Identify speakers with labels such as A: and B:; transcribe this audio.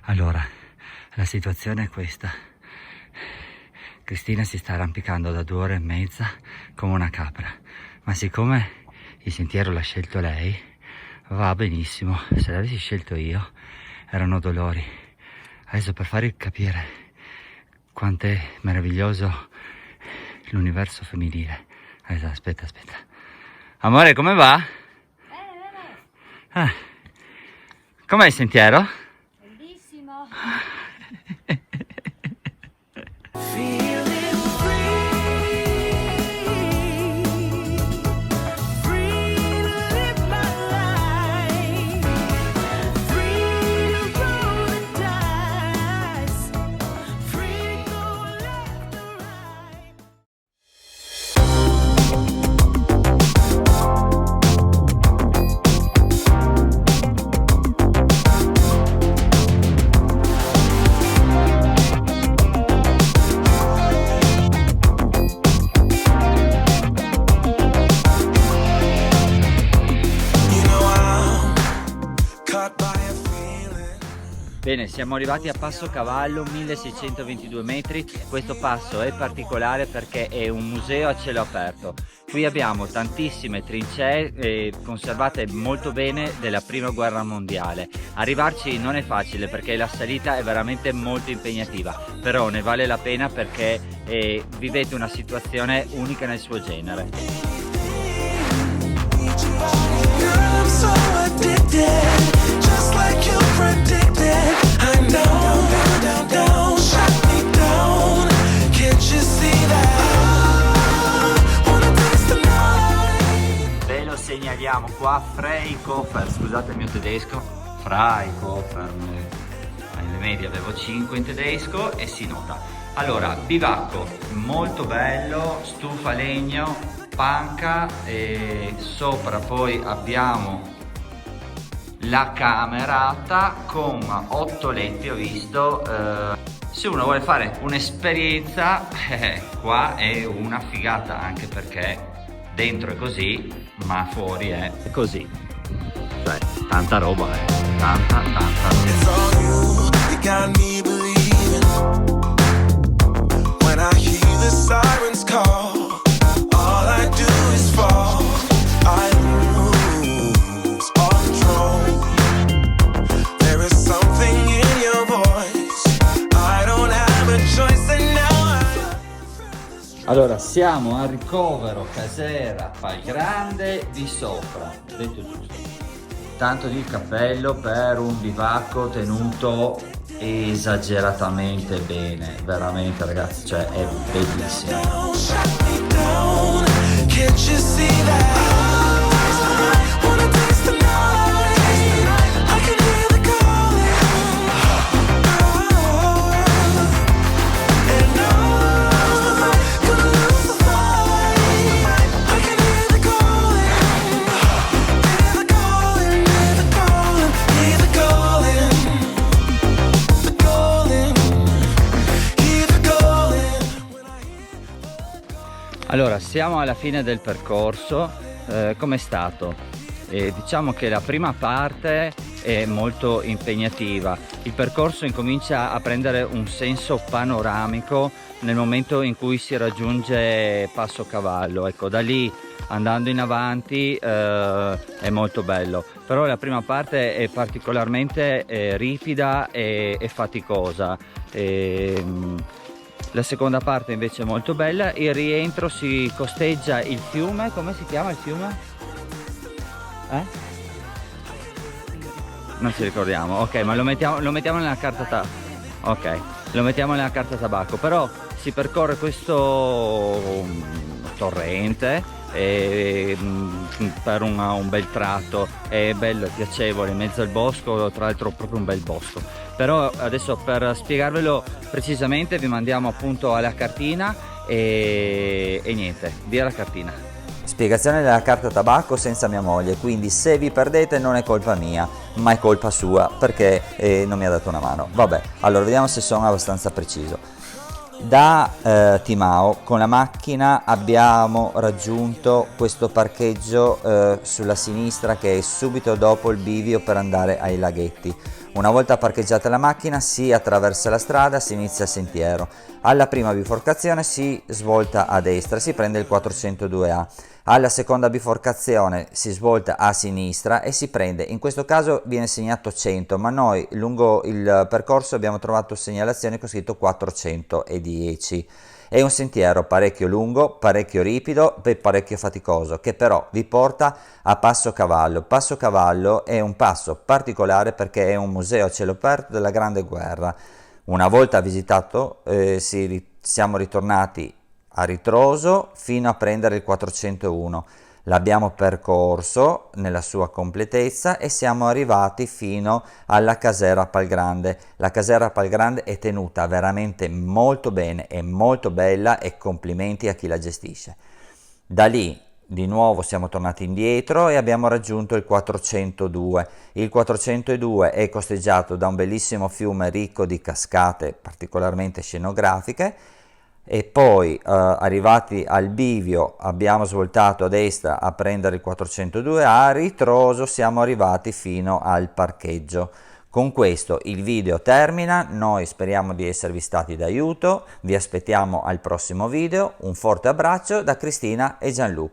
A: Allora, la situazione è questa. Cristina si sta arrampicando da 2 ore e mezza come una capra, ma siccome il sentiero l'ha scelto lei, va benissimo. Se l'avessi scelto io, erano dolori. Adesso, per farvi capire quanto è meraviglioso l'universo femminile. Aspetta. Amore, come va?
B: Bene.
A: Com'è il sentiero?
B: Bellissimo.
A: Bene, siamo arrivati a Passo Cavallo, 1622 metri. Questo passo è particolare perché è un museo a cielo aperto. Qui abbiamo tantissime trincee conservate molto bene della prima guerra mondiale. Arrivarci non è facile perché la salita è veramente molto impegnativa, però ne vale la pena perché vivete una situazione unica nel suo genere. Ve lo segnaliamo qua, Freikofer, scusate il mio tedesco, Freikofer, alle medie avevo 5 in tedesco e si nota. Allora, bivacco molto bello, stufa legno, panca e sopra poi abbiamo la camerata con 8 letti, ho visto. Se uno vuole fare un'esperienza, qua è una figata, anche perché dentro è così, ma fuori è così. Cioè, tanta roba, tanta Allora, siamo al ricovero Casera Palgrande di sopra, detto giusto. Tanto di cappello per un bivacco tenuto esageratamente bene, veramente ragazzi, cioè è bellissimo. Allora, siamo alla fine del percorso. Com'è stato? Diciamo che la prima parte è molto impegnativa. Il percorso incomincia a prendere un senso panoramico nel momento in cui si raggiunge Passo Cavallo. Ecco, da lì andando in avanti è molto bello, però la prima parte è particolarmente ripida e faticosa. La seconda parte invece è molto bella. Il rientro si costeggia il fiume. Come si chiama il fiume? Non ci ricordiamo. Ok, ma lo mettiamo nella carta lo mettiamo nella carta tabacco. Però si percorre questo torrente per un bel tratto. È bello, è piacevole, in mezzo al bosco, tra l'altro proprio un bel bosco. Però adesso, per spiegarvelo precisamente, vi mandiamo appunto alla cartina e niente, via la cartina.
C: Spiegazione della carta tabacco senza mia moglie, quindi se vi perdete non è colpa mia, ma è colpa sua perché non mi ha dato una mano. Vabbè, allora vediamo se sono abbastanza preciso. Da Timao con la macchina abbiamo raggiunto questo parcheggio sulla sinistra, che è subito dopo il bivio per andare ai laghetti. Una volta parcheggiata la macchina si attraversa la strada, si inizia il sentiero. Alla prima biforcazione si svolta a destra, si prende il 402A. Alla seconda biforcazione si svolta a sinistra e si prende, in questo caso viene segnato 100, ma noi lungo il percorso abbiamo trovato segnalazioni con scritto 410. È un sentiero parecchio lungo, parecchio ripido e parecchio faticoso, che però vi porta a Passo Cavallo. Passo Cavallo è un passo particolare perché è un museo a cielo aperto della Grande Guerra. Una volta visitato siamo ritornati a ritroso fino a prendere il 401. L'abbiamo percorso nella sua completezza e siamo arrivati fino alla Casera Palgrande. La Casera Palgrande è tenuta veramente molto bene, è molto bella e complimenti a chi la gestisce. Da lì di nuovo siamo tornati indietro e abbiamo raggiunto il 402. Il 402 è costeggiato da un bellissimo fiume ricco di cascate particolarmente scenografiche. E poi arrivati al bivio abbiamo svoltato a destra a prendere il 402, a ritroso siamo arrivati fino al parcheggio. Con questo il video termina, noi speriamo di esservi stati d'aiuto, vi aspettiamo al prossimo video, un forte abbraccio da Cristina e Gianluca.